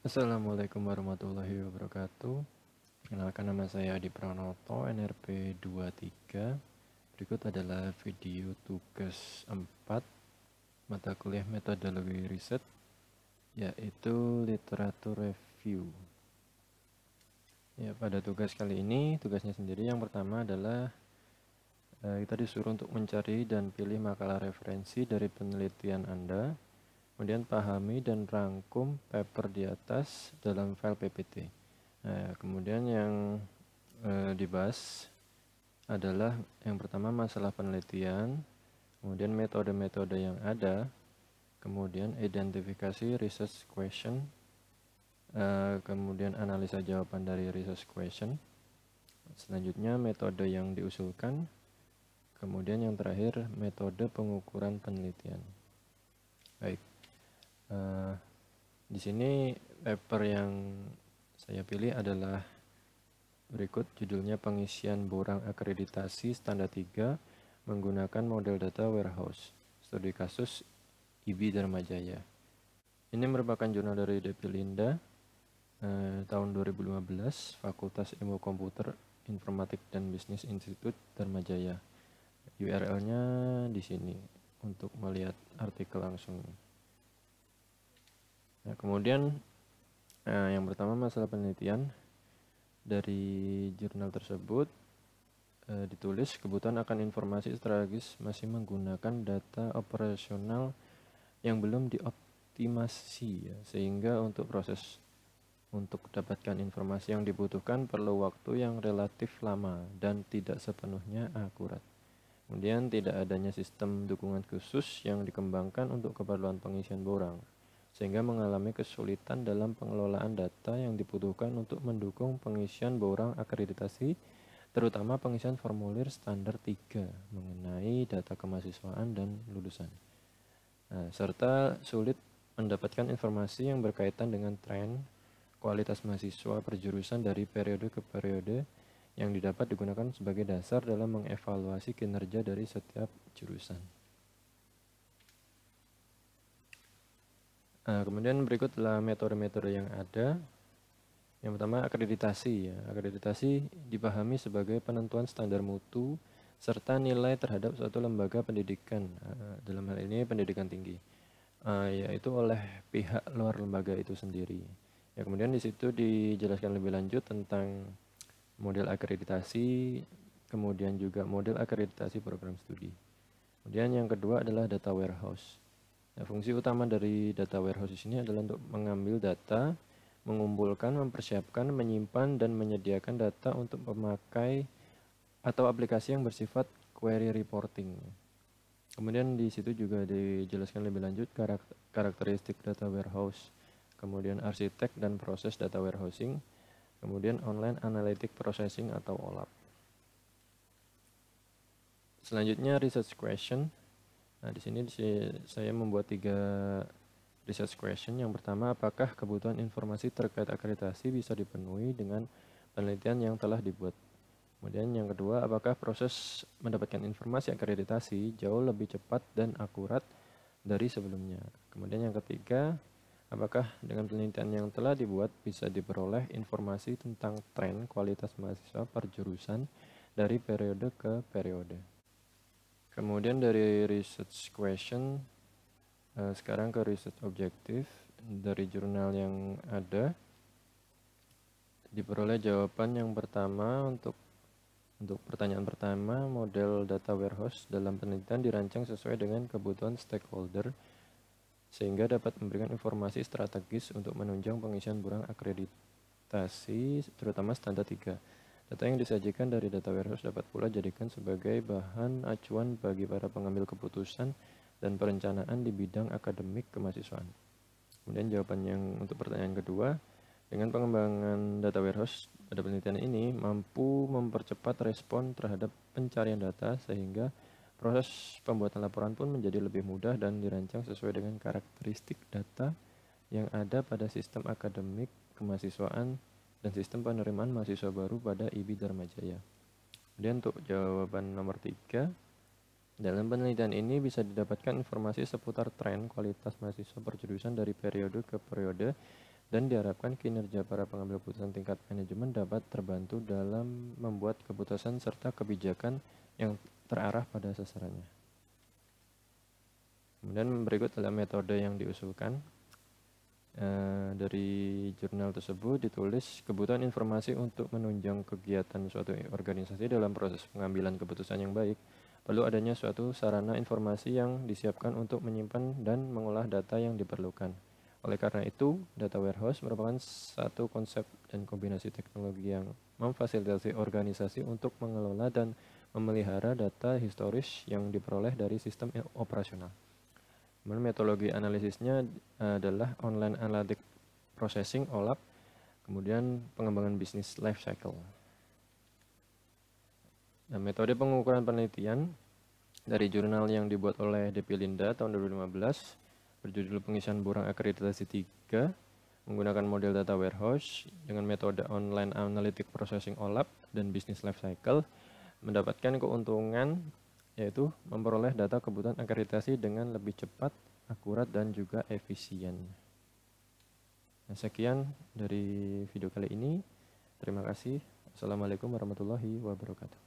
Assalamualaikum warahmatullahi wabarakatuh. Kenalkan, nama saya Adi Pranoto, NRP 23. Berikut adalah video tugas 4 mata kuliah metodologi riset, yaitu literatur review. Ya, pada tugas kali ini, tugasnya sendiri yang pertama adalah kita disuruh untuk mencari dan pilih makalah referensi dari penelitian Anda. Kemudian pahami dan rangkum paper di atas dalam file PPT. Nah, kemudian yang dibahas adalah yang pertama masalah penelitian, kemudian metode-metode yang ada, kemudian identifikasi research question, kemudian analisa jawaban dari research question, selanjutnya metode yang diusulkan, kemudian yang terakhir metode pengukuran penelitian. Baik. Di sini paper yang saya pilih adalah berikut, judulnya pengisian borang akreditasi standar 3 menggunakan model data warehouse, studi kasus IB Dharma Jaya. Ini merupakan jurnal dari Depi Linda tahun 2015, Fakultas Ilmu Komputer, Informatik dan Bisnis Institut Dharma Jaya. URL-nya di sini untuk melihat artikel langsung. Nah, kemudian yang pertama masalah penelitian. Dari jurnal tersebut ditulis kebutuhan akan informasi strategis masih menggunakan data operasional yang belum dioptimasi, ya, sehingga untuk proses untuk mendapatkan informasi yang dibutuhkan perlu waktu yang relatif lama dan tidak sepenuhnya akurat. Kemudian tidak adanya sistem dukungan khusus yang dikembangkan untuk keperluan pengisian borang, sehingga mengalami kesulitan dalam pengelolaan data yang dibutuhkan untuk mendukung pengisian borang akreditasi, terutama pengisian formulir standar 3 mengenai data kemahasiswaan dan lulusan. Nah, serta sulit mendapatkan informasi yang berkaitan dengan tren kualitas mahasiswa perjurusan dari periode ke periode yang didapat digunakan sebagai dasar dalam mengevaluasi kinerja dari setiap jurusan. Kemudian berikut adalah metode-metode yang ada. Yang pertama, akreditasi. Ya. Akreditasi dipahami sebagai penentuan standar mutu serta nilai terhadap suatu lembaga pendidikan, dalam hal ini pendidikan tinggi, yaitu oleh pihak luar lembaga itu sendiri. Ya, kemudian di situ dijelaskan lebih lanjut tentang model akreditasi, kemudian juga model akreditasi program studi. Kemudian yang kedua adalah data warehouse. Nah, fungsi utama dari data warehouse di sini adalah untuk mengambil data, mengumpulkan, mempersiapkan, menyimpan, dan menyediakan data untuk memakai atau aplikasi yang bersifat query reporting. Kemudian di situ juga dijelaskan lebih lanjut karakteristik data warehouse, kemudian arsitek dan proses data warehousing, kemudian online analytic processing atau OLAP. Selanjutnya research question. Nah, di sini saya membuat 3 research question. Yang pertama, apakah kebutuhan informasi terkait akreditasi bisa dipenuhi dengan penelitian yang telah dibuat? Kemudian yang kedua, apakah proses mendapatkan informasi akreditasi jauh lebih cepat dan akurat dari sebelumnya? Kemudian yang ketiga, apakah dengan penelitian yang telah dibuat bisa diperoleh informasi tentang tren kualitas mahasiswa per jurusan dari periode ke periode? Kemudian dari research question, sekarang ke research objektif. Dari jurnal yang ada diperoleh jawaban yang pertama. Untuk pertanyaan pertama, model data warehouse dalam penelitian dirancang sesuai dengan kebutuhan stakeholder sehingga dapat memberikan informasi strategis untuk menunjang pengisian borang akreditasi, terutama standar 3. Data yang disajikan dari data warehouse dapat pula dijadikan sebagai bahan acuan bagi para pengambil keputusan dan perencanaan di bidang akademik kemahasiswaan. Kemudian jawaban yang untuk pertanyaan kedua, dengan pengembangan data warehouse pada penelitian ini mampu mempercepat respon terhadap pencarian data sehingga proses pembuatan laporan pun menjadi lebih mudah dan dirancang sesuai dengan karakteristik data yang ada pada sistem akademik kemahasiswaan dan sistem penerimaan mahasiswa baru pada IB Dharma Jaya. Kemudian untuk jawaban nomor 3, dalam penelitian ini bisa didapatkan informasi seputar tren kualitas mahasiswa perjurusan dari periode ke periode dan diharapkan kinerja para pengambil keputusan tingkat manajemen dapat terbantu dalam membuat keputusan serta kebijakan yang terarah pada sasarannya. Kemudian berikut adalah metode yang diusulkan. Dari jurnal tersebut ditulis kebutuhan informasi untuk menunjang kegiatan suatu organisasi dalam proses pengambilan keputusan yang baik. Perlu adanya suatu sarana informasi yang disiapkan untuk menyimpan dan mengolah data yang diperlukan. Oleh karena itu, data warehouse merupakan satu konsep dan kombinasi teknologi yang memfasilitasi organisasi untuk mengelola dan memelihara data historis yang diperoleh dari sistem operasional. Kemudian metodologi analisisnya adalah online analytic processing OLAP, kemudian pengembangan bisnis life cycle. Nah, metode pengukuran penelitian dari jurnal yang dibuat oleh Depi Linda tahun 2015 berjudul pengisian borang akreditasi 3 menggunakan model data warehouse dengan metode online analytic processing OLAP dan business life cycle mendapatkan keuntungan yaitu memperoleh data kebutuhan akreditasi dengan lebih cepat, akurat, dan juga efisien. Nah, sekian dari video kali ini. Terima kasih. Assalamualaikum warahmatullahi wabarakatuh.